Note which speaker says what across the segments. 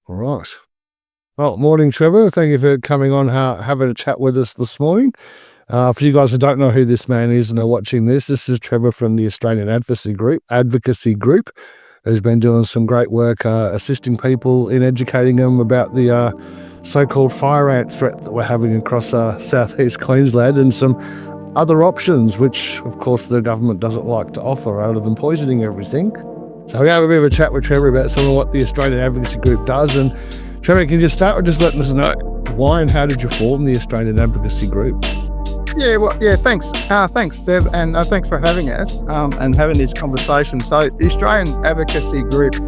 Speaker 1: All right. Well, morning, Trevor. Thank you for coming on, having a chat with us this morning. For you guys who don't know who this man is and are watching this is Trevor from the Australian Advocacy Group, who's been doing some great work assisting people in educating them about the so-called fire ant threat that we're having across southeast Queensland and some other options, which, of course, the government doesn't like to offer other than poisoning everything. So we have a bit of a chat with Trevor about some of what the Australian Advocacy Group does. And Trevor, can you start with just letting us know why and how did you form the Australian Advocacy Group?
Speaker 2: Thanks, Zev, and thanks for having us and having this conversation. So, the Australian Advocacy Group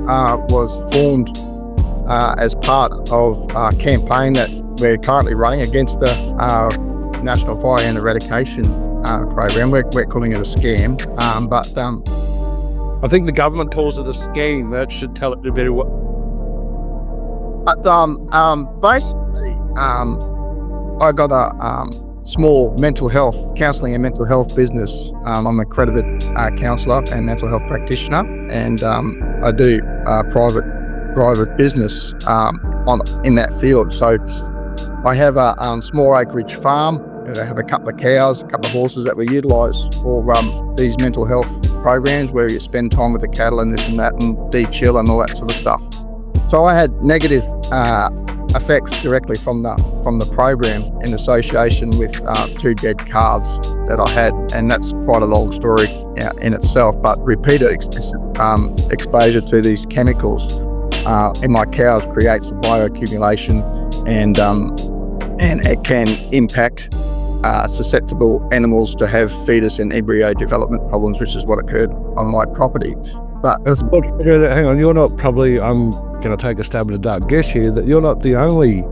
Speaker 2: was formed as part of a campaign that we're currently running against the National Fire Ant Eradication Program. We're calling it a scam, but
Speaker 1: I think the government calls it a scheme. That should tell it very well.
Speaker 2: But basically, I got a small mental health counselling and mental health business. I'm an accredited counsellor and mental health practitioner, and I do private business in that field. So I have a small acreage farm. I have a couple of cows, a couple of horses that we utilise for these mental health programs where you spend time with the cattle and this and that and de-chill and all that sort of stuff. So I had negative effects directly from the program in association with 2 dead calves that I had, and that's quite a long story in itself. But repeated excessive exposure to these chemicals in my cows creates bioaccumulation, and it can impact susceptible animals to have fetus and embryo development problems, which is what occurred on my property. But
Speaker 1: hang on, you're not probably, I'm going to take a stab at a dark guess here, that you're not the only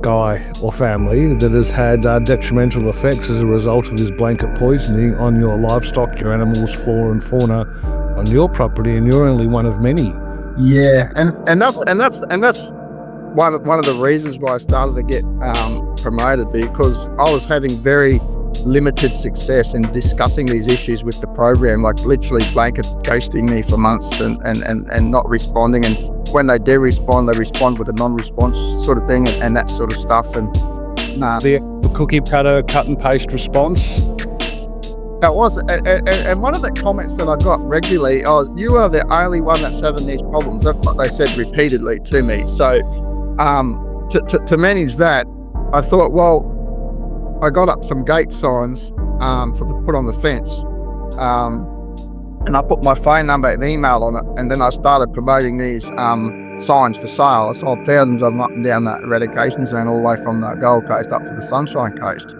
Speaker 1: guy or family that has had detrimental effects as a result of this blanket poisoning on your livestock, your animals, flora and fauna on your property, and you're only one of many.
Speaker 2: Yeah, and that's one of the reasons why I started to get promoted, because I was having very limited success in discussing these issues with the program, like literally blanket ghosting me for months and not responding. And when they do respond, they respond with a non-response sort of thing and that sort of stuff. And
Speaker 1: the cookie cutter cut and paste response.
Speaker 2: That was, and one of the comments that I got regularly, "Oh, you are the only one that's having these problems." That's what they said repeatedly to me. So to manage that, I thought, well, I got up some gate signs to put on the fence, and I put my phone number and email on it, and then I started promoting these signs for sale. I sold thousands of them up and down that eradication zone, all the way from the Gold Coast up to the Sunshine Coast,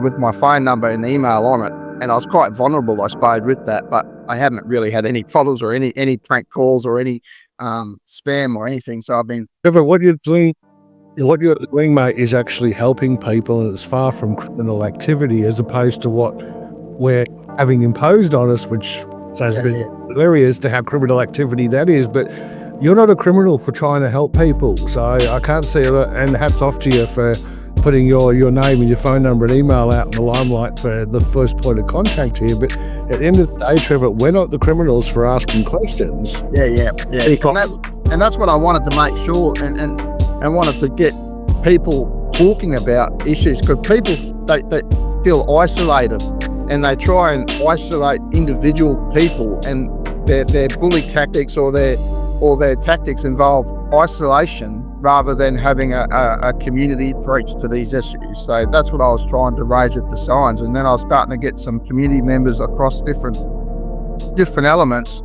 Speaker 2: with my phone number and email on it. And I was quite vulnerable, I suppose, with that, but I haven't really had any problems or any prank calls or any spam or anything. So I've been...
Speaker 1: Trevor, what you're doing, mate, is actually helping people, and it's far from criminal activity, as opposed to what we're having imposed on us, which sounds a bit hilarious to how criminal activity that is. But you're not a criminal for trying to help people, so I can't see it. And hats off to you for putting your name and your phone number and email out in the limelight for the first point of contact here. But at the end of the day, Trevor, we're not the criminals for asking questions.
Speaker 2: Yeah. And that's what I wanted to make sure, and wanted to get people talking about issues, because people, they feel isolated, and they try and isolate individual people, and their bully tactics or their tactics involve isolation rather than having a community approach to these issues. So that's what I was trying to raise with the signs, and then I was starting to get some community members across different elements.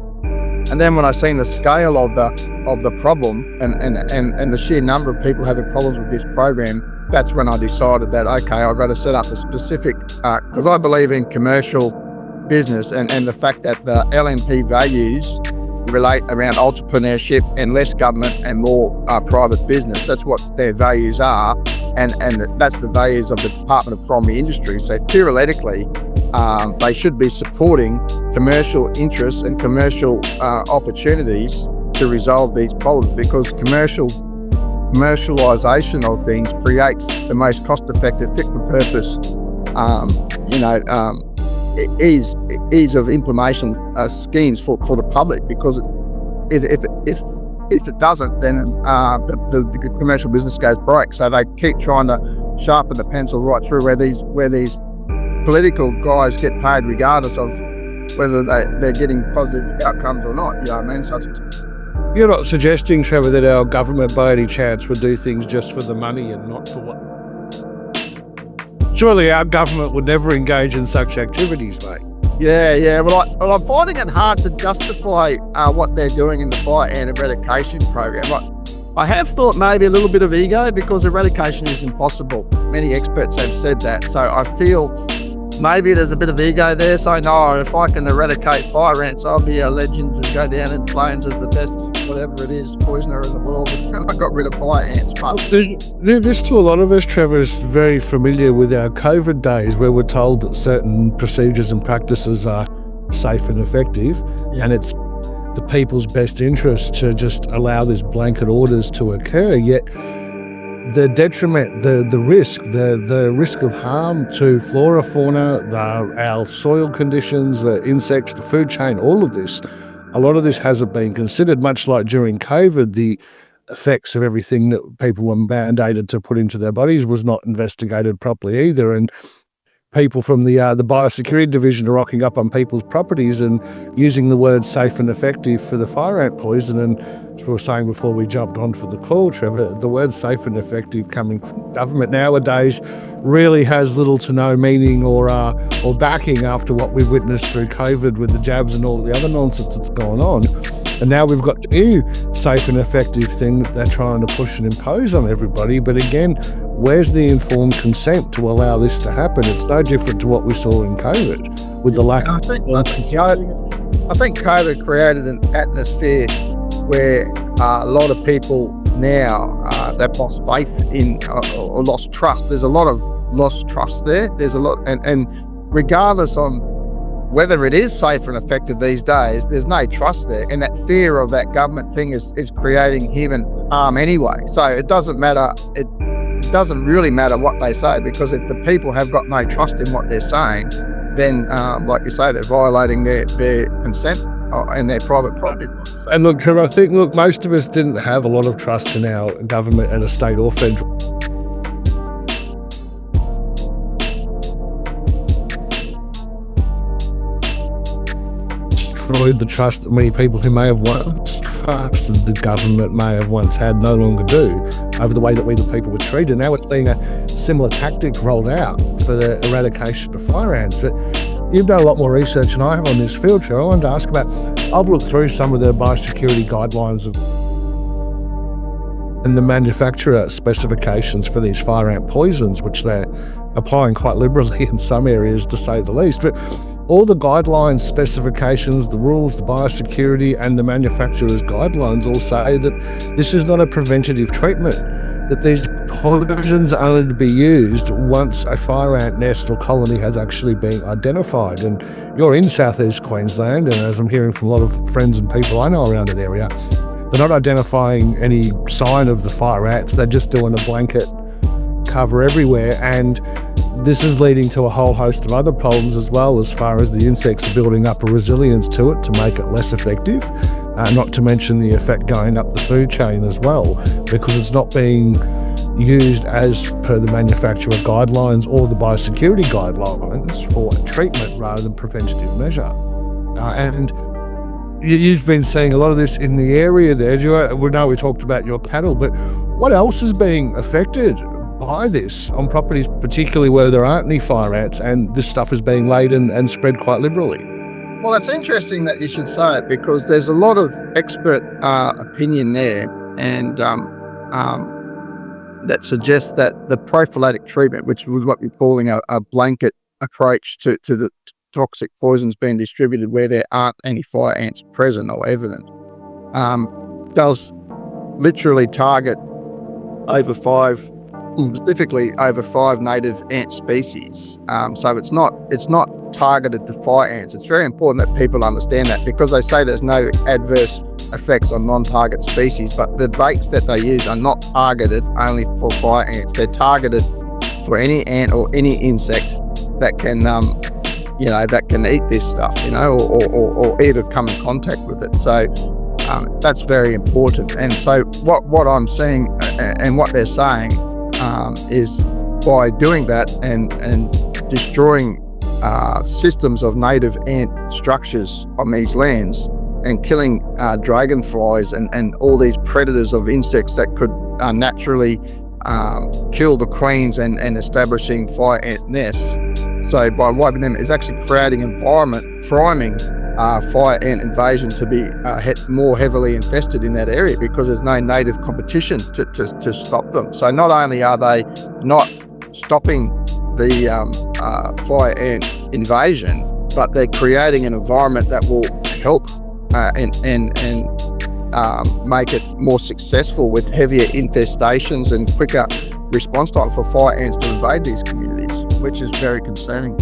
Speaker 2: And then when I seen the scale of the problem and the sheer number of people having problems with this program, that's when I decided that, okay, I've got to set up a specific, because I believe in commercial business and the fact that the LNP values relate around entrepreneurship and less government and more private business. That's what their values are, and that's the values of the Department of Primary Industry. So theoretically, they should be supporting commercial interests and commercial opportunities to resolve these problems, because commercialisation of things creates the most cost-effective, fit-for-purpose, ease of implementation schemes for the public. Because if if it doesn't, then the commercial business goes broke. So they keep trying to sharpen the pencil right through where these political guys get paid regardless of whether they're getting positive outcomes or not. You know what I mean? So
Speaker 1: You're not suggesting, Trevor, that our government by any chance would do things just for the money and not for what? Surely our government would never engage in such activities, mate.
Speaker 2: Yeah. Well, I'm finding it hard to justify what they're doing in the fire ant eradication program. I have thought maybe a little bit of ego, because eradication is impossible. Many experts have said that. So I feel maybe there's a bit of ego there. So no, if I can eradicate fire ants, I'll be a legend and go down in flames as the best, whatever it is, poisoner in the world. I got rid of fire ants. But
Speaker 1: this, to a lot of us, Trevor, is very familiar with our COVID days, where we're told that certain procedures and practices are safe and effective, and it's the people's best interest to just allow these blanket orders to occur. Yet the detriment, the risk, the risk of harm to flora, fauna, our soil conditions, the insects, the food chain, all of this, a lot of this hasn't been considered, much like during COVID, the effects of everything that people were mandated to put into their bodies was not investigated properly either. And people from the biosecurity division are rocking up on people's properties and using the word safe and effective for the fire ant poison. And as we were saying before we jumped on for the call, Trevor, the word safe and effective coming from government nowadays really has little to no meaning or backing after what we've witnessed through COVID with the jabs and all the other nonsense that's gone on. And now we've got a new safe and effective thing that they're trying to push and impose on everybody. But again, where's the informed consent to allow this to happen? It's no different to what we saw in COVID with the lack.
Speaker 2: I think COVID created an atmosphere where a lot of people now they've lost faith in or lost trust. There's a lot of lost trust there. There's a lot, and regardless on whether it is safe and effective these days, there's no trust there, and that fear of that government thing is creating human harm anyway. So it doesn't matter. It doesn't really matter what they say, because if the people have got no trust in what they're saying, then like you say, they're violating their consent and their private property.
Speaker 1: And look, I think, most of us didn't have a lot of trust in our government at a state or federal. Destroyed the trust that many people who may have once trusted the government may have once had no longer do, over the way that we the people were treated. Now we're seeing a similar tactic rolled out for the eradication of fire ants. But you've done a lot more research than I have on this field, Trevor. I wanted to ask about, I've looked through some of the biosecurity guidelines and the manufacturer specifications for these fire ant poisons, which they're applying quite liberally in some areas, to say the least. But all the guidelines, specifications, the rules, the biosecurity and the manufacturer's guidelines all say that this is not a preventative treatment, that these poisons are only to be used once a fire ant nest or colony has actually been identified. And you're in southeast Queensland, and as I'm hearing from a lot of friends and people I know around that area, they're not identifying any sign of the fire ants, they're just doing a blanket cover everywhere. And this is leading to a whole host of other problems as well, as far as the insects are building up a resilience to it to make it less effective, not to mention the effect going up the food chain as well, because it's not being used as per the manufacturer guidelines or the biosecurity guidelines for a treatment rather than preventative measure. And you've been seeing a lot of this in the area there. We know we talked about your cattle, but what else is being affected by this on properties, particularly where there aren't any fire ants and this stuff is being laid and spread quite liberally?
Speaker 2: Well, it's interesting that you should say it, because there's a lot of expert opinion there, and that suggests that the prophylactic treatment, which was what we're calling a blanket approach to the toxic poisons being distributed where there aren't any fire ants present or evident, does literally target specifically over five native ant species. So it's not targeted to fire ants. It's very important that people understand that, because they say there's no adverse effects on non-target species, but the baits that they use are not targeted only for fire ants. They're targeted for any ant or any insect that can that can eat this stuff, or either come in contact with it. So That's very important. And so what I'm seeing and what they're saying is by doing that and destroying systems of native ant structures on these lands and killing dragonflies and all these predators of insects that could naturally kill the queens and establishing fire ant nests. So by wiping them, it's actually creating an environment, priming fire ant invasion to be more heavily infested in that area because there's no native competition to stop them. So not only are they not stopping the fire ant invasion, but they're creating an environment that will help and make it more successful with heavier infestations and quicker response time for fire ants to invade these communities, which is very concerning.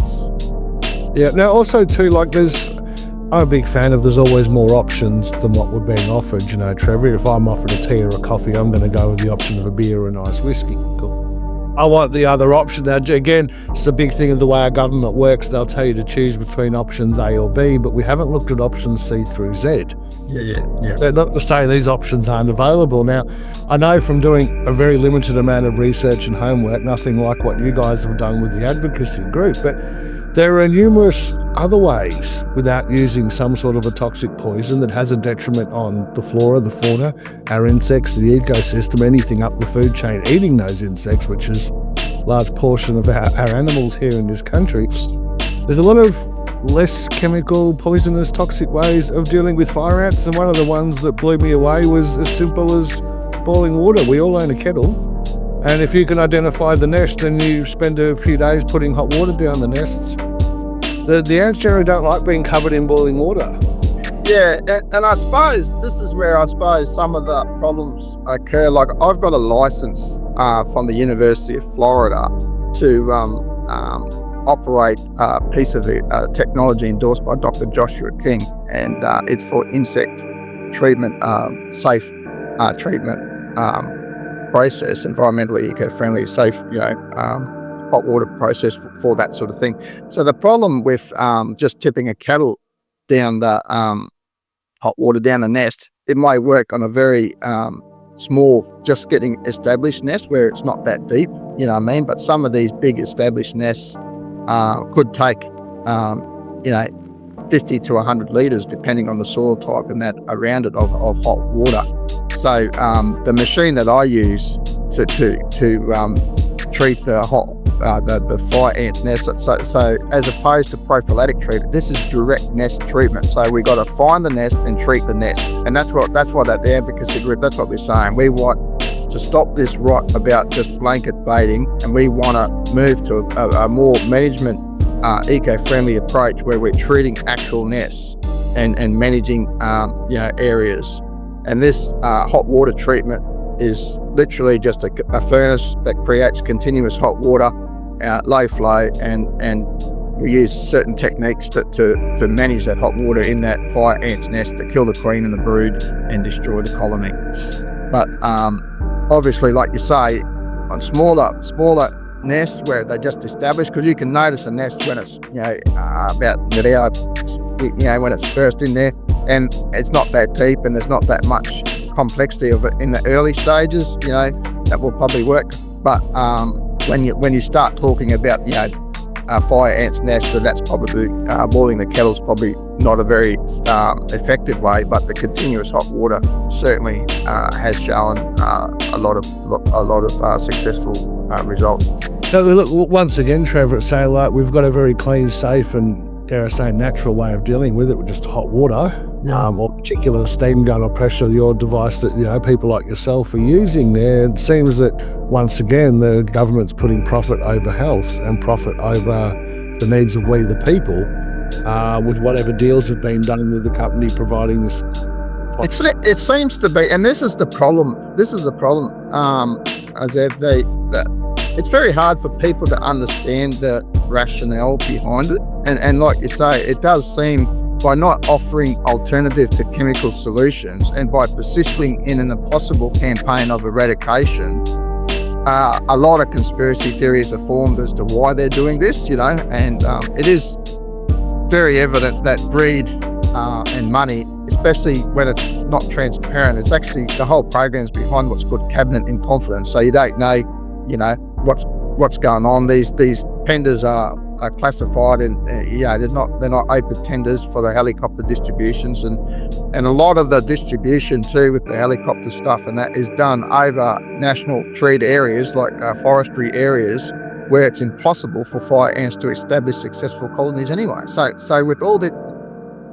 Speaker 1: Yeah. Now, also too, like I'm a big fan of there's always more options than what we're being offered. You know, Trevor, if I'm offered a tea or a coffee, I'm going to go with the option of a beer or a nice whiskey. Cool. I want the other option. Now, again, it's a big thing of the way our government works. They'll tell you to choose between options A or B, but we haven't looked at options C through Z. Yeah. They're not to say these options aren't available. Now, I know from doing a very limited amount of research and homework, nothing like what you guys have done with the advocacy group, but there are numerous other ways without using some sort of a toxic poison that has a detriment on the flora, the fauna, our insects, the ecosystem, anything up the food chain, eating those insects, which is a large portion of our animals here in this country. There's a lot of less chemical, poisonous, toxic ways of dealing with fire ants, and one of the ones that blew me away was as simple as boiling water. We all own a kettle. And if you can identify the nest and you spend a few days putting hot water down the nests, the ants generally don't like being covered in boiling water.
Speaker 2: Yeah, and I suppose this is where some of the problems occur. Like I've got a license from the University of Florida to operate a piece of technology endorsed by Dr. Joshua King, and it's for insect treatment, safe treatment process, environmentally eco-friendly, safe, hot water process for that sort of thing. So the problem with just tipping a kettle down the hot water down the nest, it might work on a very small, just getting established nest where it's not that deep, you know what I mean? But some of these big established nests could take 50 to 100 litres depending on the soil type and that around it of hot water. So the machine that I use to treat the fire ants nest, so as opposed to prophylactic treatment, this is direct nest treatment. So we got to find the nest and treat the nest, and that's what at the advocacy group, that's what we're saying. We want to stop this rot about just blanket baiting, and we want to move to a more management eco-friendly approach where we're treating actual nests and managing areas. And this hot water treatment is literally just a furnace that creates continuous hot water, low flow, and we use certain techniques to manage that hot water in that fire ant's nest to kill the queen and the brood and destroy the colony. But obviously, like you say, on smaller nests where they just established, because you can notice a nest when it's about when it's first in there, and it's not that deep and there's not that much complexity of it in the early stages, that will probably work. But when you start talking about a fire ant's nest, so that's probably boiling the kettle's probably not a very effective way, but the continuous hot water certainly has shown a lot of successful results.
Speaker 1: Now, look, once again, Trevor, say like we've got a very clean, safe, and dare I say natural way of dealing with it with just hot water, or particular steam gun or pressure your device that people like yourself are using there. It seems that once again the government's putting profit over health and profit over the needs of we the people, with whatever deals have been done with the company providing this.
Speaker 2: It seems to be, and this is the problem. It's very hard for people to understand the rationale behind it, and like you say, it does seem, by not offering alternative to chemical solutions and by persisting in an impossible campaign of eradication, a lot of conspiracy theories are formed as to why they're doing this, and it is very evident that greed and money is especially when it's not transparent. It's actually, the whole program's behind what's called cabinet in confidence. So you don't know, what's going on. These tenders are classified, and they're not open tenders for the helicopter distributions, and a lot of the distribution too with the helicopter stuff and that is done over national treated areas like forestry areas where it's impossible for fire ants to establish successful colonies anyway. So with all this,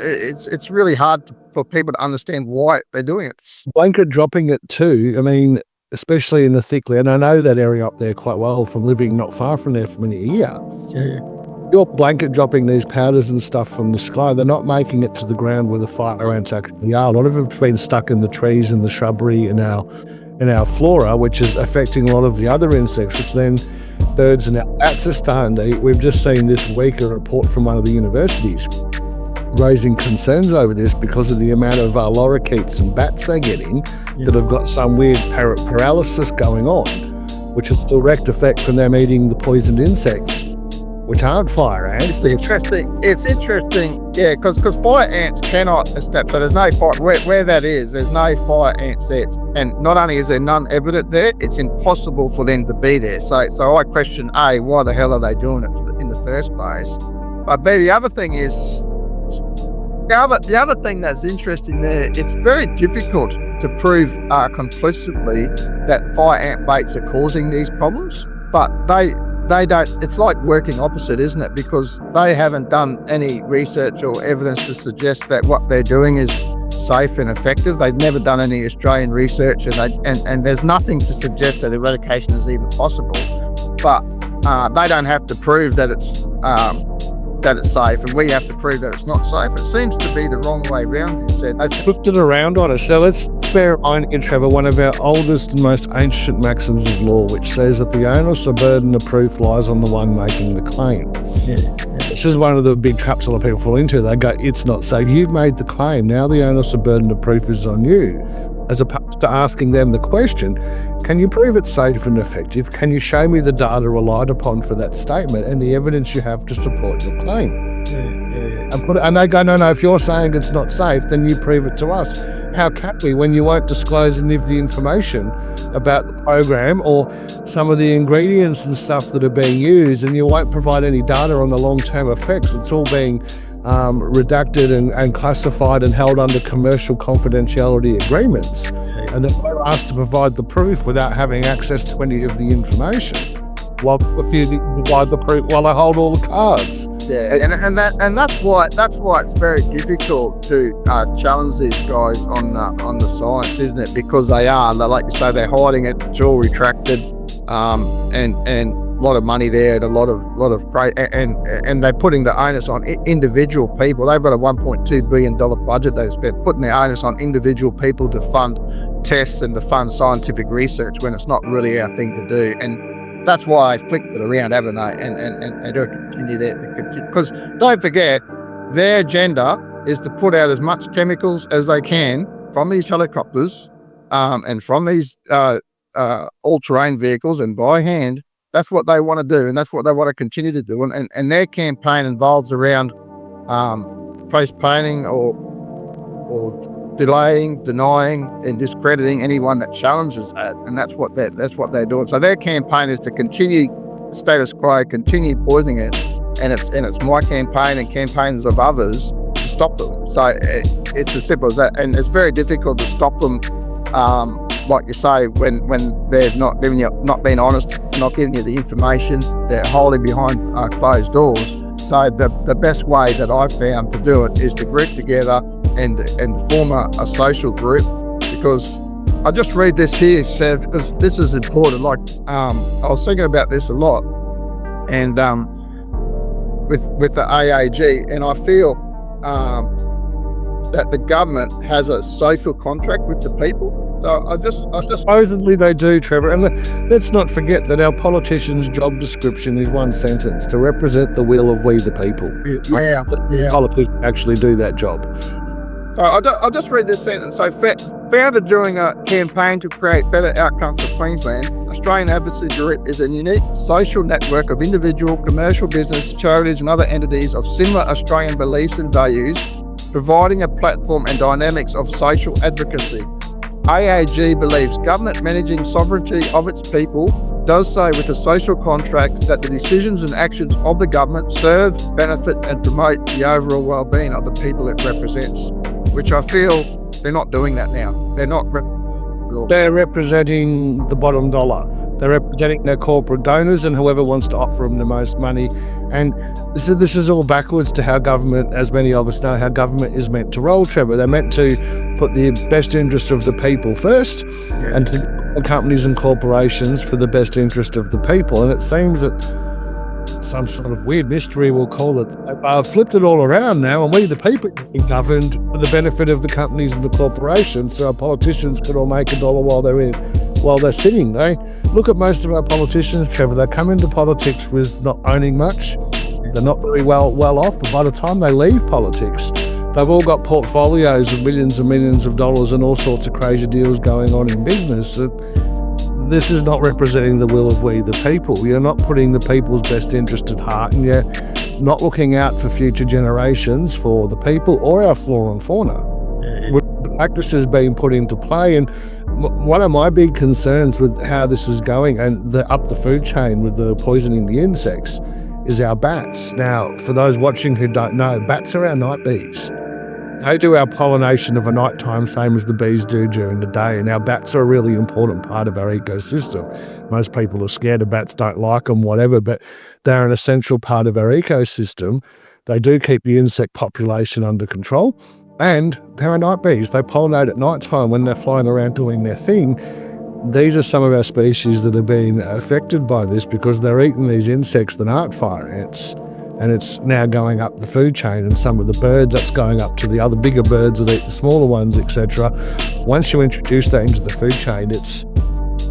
Speaker 2: it's really hard for people to understand why they're doing it.
Speaker 1: Blanket dropping it too. I mean, especially in the thickly, and I know that area up there quite well from living not far from there for many a year.
Speaker 2: Yeah.
Speaker 1: You're blanket dropping these powders and stuff from the sky. They're not making it to the ground where the fire ants actually are. A lot of it's been stuck in the trees and the shrubbery in our flora, which is affecting a lot of the other insects, which then birds and our bats are starting to eat. We've just seen this week a report from one of the universities raising concerns over this because of the amount of lorikeets and bats they're getting that have got some weird paralysis going on, which is a direct effect from them eating the poisoned insects, which aren't fire ants.
Speaker 2: It's interesting, yeah, because fire ants cannot establish. So there's no fire where that is. There's no fire ants there, and not only is there none evident there, it's impossible for them to be there. So I question A, why the hell are they doing it in the first place? But B, the other thing is, the other thing that's interesting there, it's very difficult to prove conclusively that fire ant baits are causing these problems, but they don't. It's like working opposite, isn't it? Because they haven't done any research or evidence to suggest that what they're doing is safe and effective. They've never done any Australian research, and there's nothing to suggest that eradication is even possible. But they don't have to prove that it's safe, and we have to prove that it's not safe. It seems to be the wrong way around.
Speaker 1: They've flipped it around on us. So let's bear in mind, Trevor, one of our oldest and most ancient maxims of law, which says that the onus or burden of proof lies on the one making the claim. This is one of the big traps a lot of people fall into. They go, it's not safe. You've made the claim. Now the onus or burden of proof is on you, as opposed to asking them the question, can you prove it's safe and effective? Can you show me the data relied upon for that statement and the evidence you have to support your claim? And they go, no, if you're saying it's not safe, then you prove it to us. How can we, when you won't disclose any of the information about the program or some of the ingredients and stuff that are being used, and you won't provide any data on the long-term effects? It's all being redacted and classified and held under commercial confidentiality agreements, and then we're asked to provide the proof without having access to any of the information. While refusing to provide the proof while I hold all the cards.
Speaker 2: Yeah, and that's why it's very difficult to challenge these guys on the science, isn't it? Because they're like you say, they're hiding it. It's all retracted, and a lot of money there, and a lot of and they're putting the onus on individual people. They've got a $1.2 billion budget they've spent putting the onus on individual people to fund tests and to fund scientific research when it's not really our thing to do. And that's why I flicked it around, haven't I? And do continue there. Because don't forget, their agenda is to put out as much chemicals as they can from these helicopters and from these all-terrain vehicles and by hand. That's what they want to do, and that's what they want to continue to do. And their campaign involves around postponing or delaying, denying, and discrediting anyone that challenges that, and that's what they're doing. So their campaign is to continue the status quo, continue poisoning it, and it's my campaign and campaigns of others to stop them. So it's as simple as that, and it's very difficult to stop them, like you say, when they're not being honest, not giving you the information, they're wholly behind closed doors. So the best way that I've found to do it is to group together and form a social group, because I just read this here, Zev, because this is important. Like I was thinking about this a lot, and with the AAG, and I feel that the government has a social contract with the people. So I just
Speaker 1: supposedly they do, Trevor. And let's not forget that our politicians' job description is one sentence: to represent the will of we the people.
Speaker 2: Yeah.
Speaker 1: Politicians actually do that job.
Speaker 2: So I'll just read this sentence. So, founded during a campaign to create better outcomes for Queensland, Australian Advocacy Group is a unique social network of individual, commercial business, charities and other entities of similar Australian beliefs and values providing a platform and dynamics of social advocacy. AAG believes government managing sovereignty of its people does so with a social contract that the decisions and actions of the government serve, benefit and promote the overall well-being of the people it represents, which I feel they're not doing that now.
Speaker 1: They're representing the bottom dollar. They're representing their corporate donors and whoever wants to offer them the most money. And this is all backwards to how government, as many of us know, how government is meant to roll, Trevor. They're meant to put the best interest of the people first, and to companies and corporations for the best interest of the people. And it seems that some sort of weird mystery, we'll call it, flipped it all around now, and we the people are being governed for the benefit of the companies and the corporations, so our politicians could all make a dollar while they're sitting. They look at most of our politicians, Trevor. They come into politics with not owning much. They're not very well off, but by the time they leave politics, they've all got portfolios of millions and millions of dollars and all sorts of crazy deals going on in business. This is not representing the will of we the people. You're not putting the people's best interest at heart, and you're not looking out for future generations, for the people or our flora and fauna. The practices being put into play, and one of my big concerns with how this is going and up the food chain with the poisoning the insects is our bats. Now, for those watching who don't know, bats are our night bees. They do our pollination of a nighttime, same as the bees do during the day, and our bats are a really important part of our ecosystem. Most people are scared of bats, don't like them, whatever, but they're an essential part of our ecosystem. They do keep the insect population under control, and they're night bees. They pollinate at nighttime when they're flying around doing their thing. These are some of our species that are being affected by this because they're eating these insects that aren't fire ants. And it's now going up the food chain, and some of the birds, that's going up to the other bigger birds that eat the smaller ones, etc. Once you introduce that into the food chain,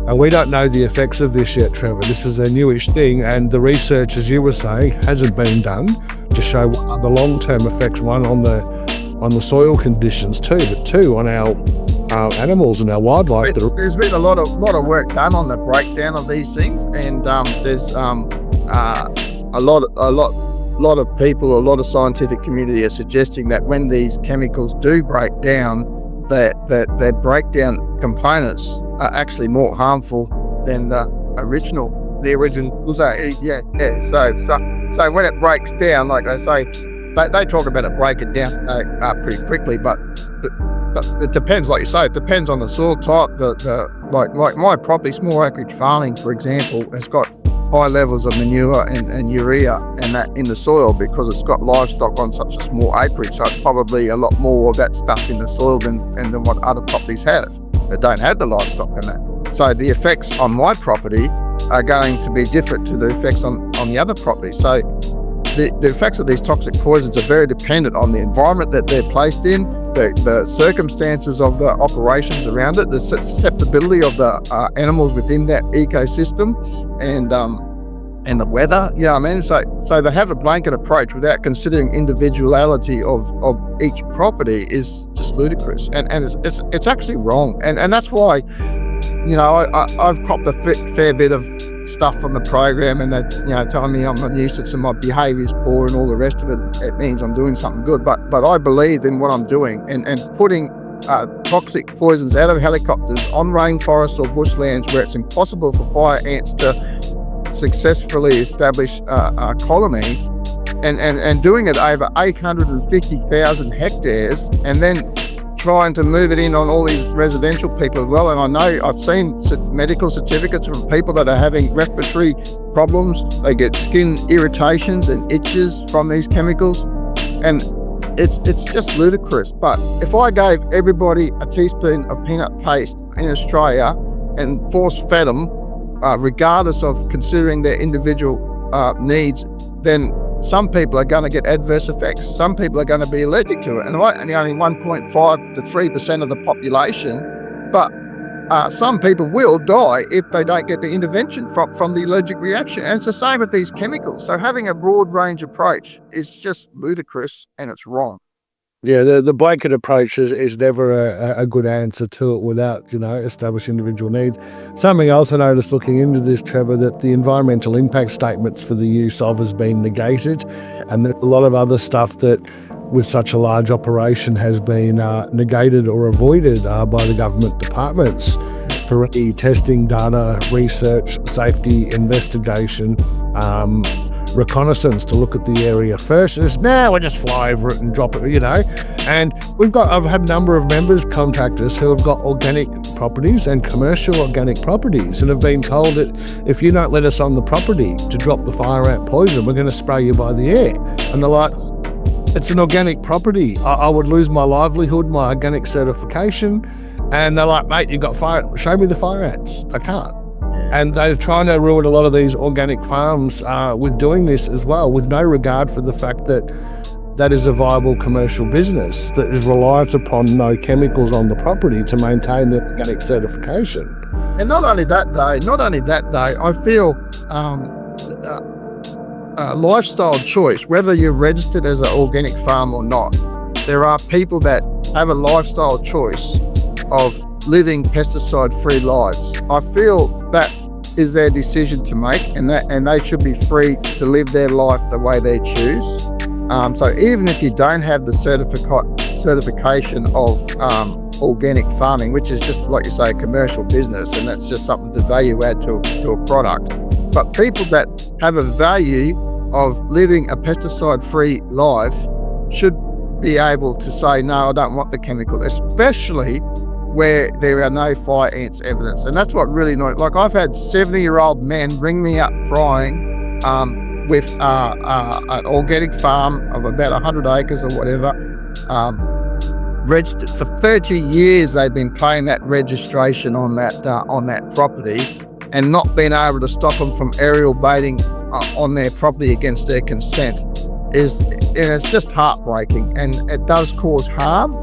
Speaker 1: and we don't know the effects of this yet, Trevor. This is a newish thing, and the research, as you were saying, hasn't been done to show what the long-term effects, one on the soil conditions too, but two on our animals and our wildlife.
Speaker 2: There's been a lot of work done on the breakdown of these things, and there's a lot of people, a lot of scientific community are suggesting that when these chemicals do break down, that their breakdown components are actually more harmful than the original. So when it breaks down, like they say, they talk about it breaking down pretty quickly, but it depends, like you say, it depends on the soil type. Like my property, small acreage farming, for example, has got high levels of manure and urea and that in the soil because it's got livestock on such a small acreage. So it's probably a lot more of that stuff in the soil than what other properties have that don't have the livestock in that. So the effects on my property are going to be different to the effects on the other property. So the effects of these toxic poisons are very dependent on the environment that they're placed in, the circumstances of the operations around it, the susceptibility of the animals within that ecosystem, and the weather. Yeah, I mean, so they have a blanket approach without considering individuality of each property is just ludicrous, and it's actually wrong, and that's why, you know, I've copped a fair bit of stuff from the program, and that, you know, telling me I'm a nuisance and my behaviour is poor and all the rest of it. It means I'm doing something good, but I believe in what I'm doing, and putting toxic poisons out of helicopters on rainforests or bushlands where it's impossible for fire ants to successfully establish a colony, and doing it over 850,000 hectares, and then trying to move it in on all these residential people as well. And I know I've seen medical certificates from people that are having respiratory problems. They get skin irritations and itches from these chemicals, and it's just ludicrous. But if I gave everybody a teaspoon of peanut paste in Australia and force fed them, regardless of considering their individual needs, then some people are going to get adverse effects. Some people are going to be allergic to it, and only 1.5 to 3% of the population. But some people will die if they don't get the intervention from the allergic reaction. And it's the same with these chemicals. So having a broad range approach is just ludicrous, and it's wrong.
Speaker 1: Yeah, the blanket approach is never a good answer to it without, you know, establishing individual needs. Something else I noticed looking into this, Trevor, that the environmental impact statements for the use of has been negated, and there's a lot of other stuff that with such a large operation has been negated or avoided by the government departments for any testing, data, research, safety, investigation, reconnaissance to look at the area first. It's now we'll just fly over it and drop it, And I've had a number of members contact us who have got organic properties and commercial organic properties and have been told that if you don't let us on the property to drop the fire ant poison, we're going to spray you by the air. And they're like, it's an organic property. I would lose my livelihood, my organic certification. And they're like, mate, you got fire, show me the fire ants. I can't. And they're trying to ruin a lot of these organic farms with doing this as well, with no regard for the fact that that is a viable commercial business that is reliant upon no chemicals on the property to maintain the organic certification.
Speaker 2: And not only that though, I feel lifestyle choice, whether you're registered as an organic farm or not, there are people that have a lifestyle choice of living pesticide-free lives. I feel that is their decision to make, and they should be free to live their life the way they choose. So even if you don't have the certification of organic farming, which is just like you say, a commercial business, and that's just something to value add to a product. But people that have a value of living a pesticide-free life should be able to say, no, I don't want the chemical, especially where there are no fire ants evidence. And that's what really annoys. Like, I've had 70-year-old men ring me up crying with an organic farm of about 100 acres or whatever. Registered for 30 years, they've been paying that registration on that property and not being able to stop them from aerial baiting on their property against their consent. It's just heartbreaking, and it does cause harm.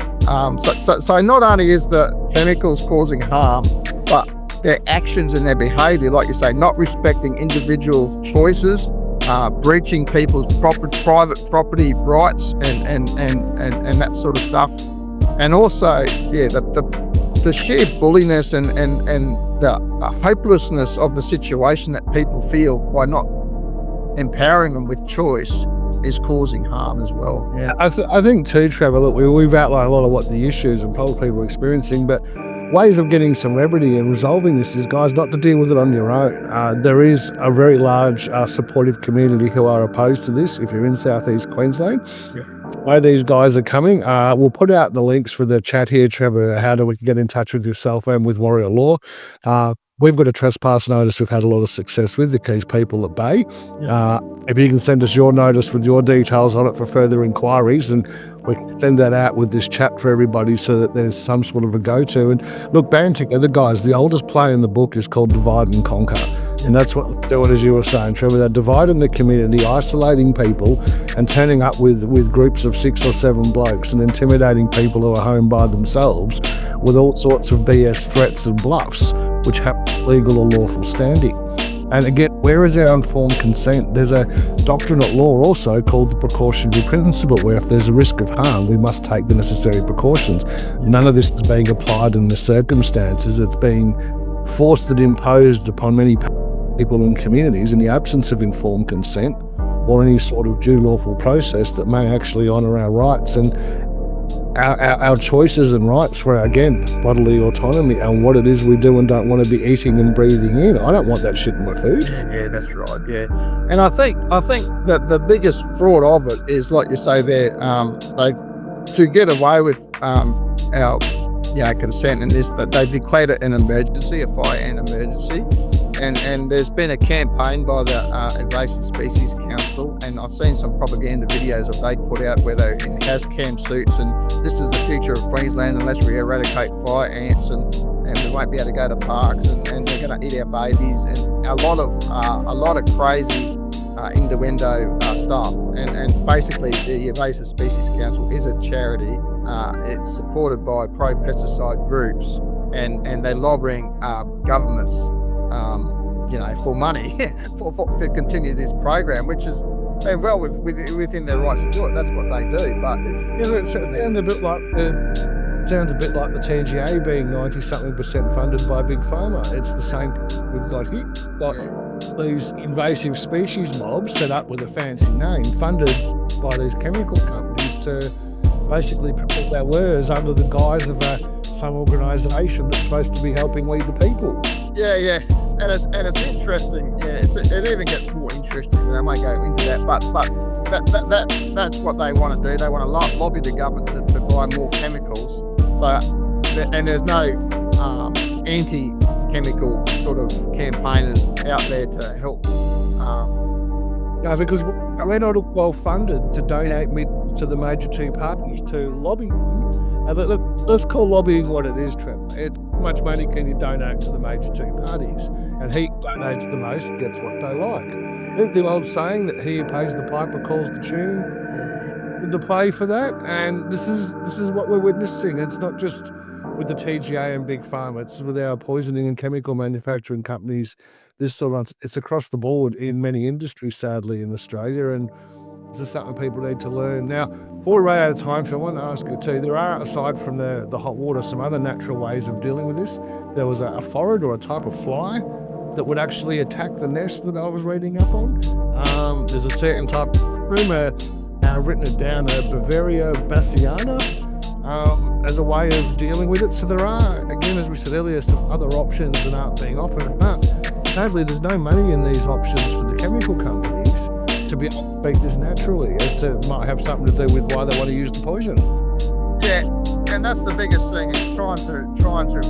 Speaker 2: So not only is the chemicals causing harm, but their actions and their behaviour, like you say, not respecting individual choices, breaching people's private property rights, and that sort of stuff. And also, the sheer bulliness and the hopelessness of the situation that people feel by not empowering them with choice is causing harm as well.
Speaker 1: Yeah, I think too, Trevor, look, we've outlined a lot of what the issues and problems people are experiencing, but ways of getting celebrity and resolving this is, guys, not to deal with it on your own. There is a very large supportive community who are opposed to this if you're in southeast Queensland. Yeah. Where these guys are coming, we'll put out the links for the chat here, Trevor, how do we get in touch with yourself and with Warrior Law. We've got a trespass notice we've had a lot of success with, that keeps people at bay. Yeah. If you can send us your notice with your details on it for further inquiries, and we can send that out with this chat for everybody so that there's some sort of a go-to. And look, band together, guys. The oldest play in the book is called Divide and Conquer. And that's what they're doing, as you were saying, Trevor. They're dividing the community, isolating people, and turning up with groups of 6 or 7 blokes and intimidating people who are home by themselves with all sorts of BS threats and bluffs, which have legal or lawful standing. And again, where is our informed consent? There's a doctrine at law also called the precautionary principle, where if there's a risk of harm, we must take the necessary precautions. None of this is being applied in the circumstances. It's being forced and imposed upon many people and communities in the absence of informed consent or any sort of due lawful process that may actually honour our rights and our choices and rights for, again, bodily autonomy and what it is we do and don't want to be eating and breathing in. I don't want that shit in my food.
Speaker 2: Yeah, that's right. Yeah, and I think that the biggest fraud of it is, like you say there, to get away with our consent in this, that they declared it an emergency, a fire ant emergency. And there's been a campaign by the Invasive Species Council, and I've seen some propaganda videos that they put out where they're in hazcam suits, and this is the future of Queensland unless we eradicate fire ants, and we won't be able to go to parks, and they're going to eat our babies, and a lot of crazy innuendo stuff. And basically, the Invasive Species Council is a charity. It's supported by pro-pesticide groups, and they're lobbying governments for money to continue this program, which is well within their rights to do it. That's what they do. But it sounds a bit like the TGA being 90-something% funded by Big Pharma. It's the same with these invasive species mobs set up with a fancy name, funded by these chemical companies
Speaker 1: to basically protect our wares under the guise of some organisation that's supposed to be helping we the people.
Speaker 2: Yeah, and it's interesting. Yeah, it even gets more interesting. I might go into that, but that's what they want to do. They want to lobby the government to buy more chemicals. So, and there's no anti-chemical sort of campaigners out there to help.
Speaker 1: No, because we're not well funded to donate to the major two parties to lobby them. Let's call lobbying what it is, Trevor. It's how much money can you donate to the major two parties? And he who donates the most gets what they like. Isn't the old saying that he who pays the piper calls the tune to play for that? And this is what we're witnessing. It's not just with the TGA and Big Pharma, it's with our poisoning and chemical manufacturing companies. It's across the board in many industries, sadly, in Australia, and this is something people need to learn. Now, before we run out of time, Phil, I want to ask you too, there are, aside from the hot water, some other natural ways of dealing with this. There was a phorid or a type of fly that would actually attack the nest that I was reading up on. There's a certain type of rumour, I've written it down, a Bavaria bassiana, as a way of dealing with it. So there are, again, as we said earlier, some other options that aren't being offered, but sadly there's no money in these options for the chemical companies to be able to beat this naturally, as to might have something to do with why they want to use the poison.
Speaker 2: Yeah, and that's the biggest thing, is trying to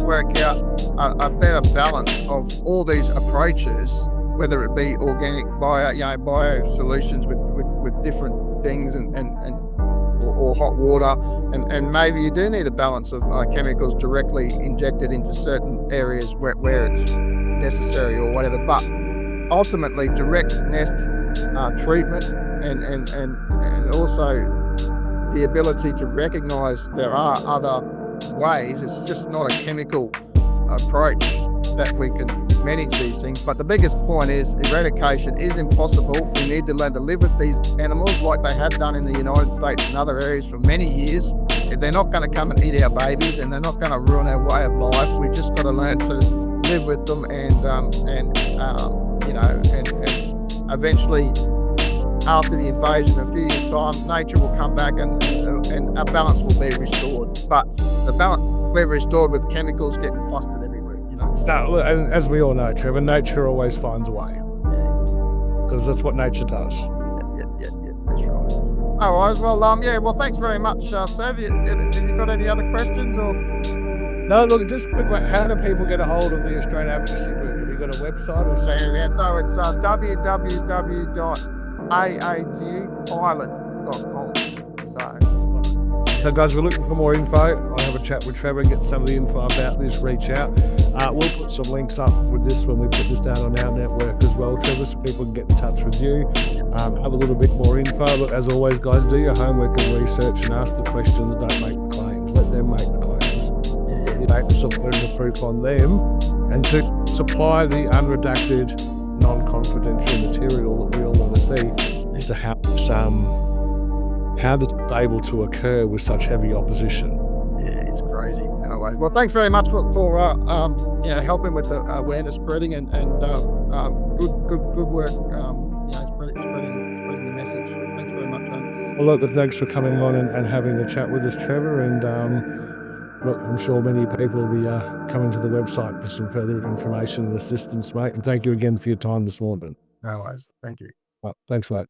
Speaker 2: work out a better balance of all these approaches, whether it be organic bio solutions with different things or hot water, and maybe you do need a balance of chemicals directly injected into certain areas where it's necessary or whatever. But ultimately, direct nest treatment and also the ability to recognise there are other ways. It's just not a chemical approach that we can manage these things. But the biggest point is eradication is impossible. We need to learn to live with these animals like they have done in the United States and other areas for many years. They're not going to come and eat our babies, and they're not going to ruin our way of life. We've just got to learn to live with them, and eventually, after the invasion, a few years' time, nature will come back and our balance will be restored. But the balance we're restored with chemicals getting fostered everywhere,
Speaker 1: So, and as we all know, Trevor, nature always finds a way, because that's what nature does.
Speaker 2: Yeah, that's right. All right, well, thanks very much, Zev. Have you got any other questions or?
Speaker 1: No, look, just quick one. How do people get a hold of the Australian Advocacy Group? Have you got a website or something?
Speaker 2: Yeah, so it's www.aagbpilot.com.
Speaker 1: So guys, we're looking for more info. I'll have a chat with Trevor and get some of the info about this. Reach out. We'll put some links up with this when we put this down on our network as well, Trevor, so people can get in touch with you. Have a little bit more info. But as always, guys, do your homework and research and ask the questions. Don't make the claims. Let them make the claims. Put the proof on them, and to supply the unredacted, non-confidential material that we all want to see as to how that's able to occur with such heavy opposition.
Speaker 2: Yeah, it's crazy. Anyway, well, thanks very much for helping with the awareness spreading and good work. Spreading the message. Thanks very much.
Speaker 1: Well, look, thanks for coming on and having a chat with us, Trevor. And look, I'm sure many people will be coming to the website for some further information and assistance, mate. And thank you again for your time this morning.
Speaker 2: No worries. Thank you.
Speaker 1: Well, thanks, mate.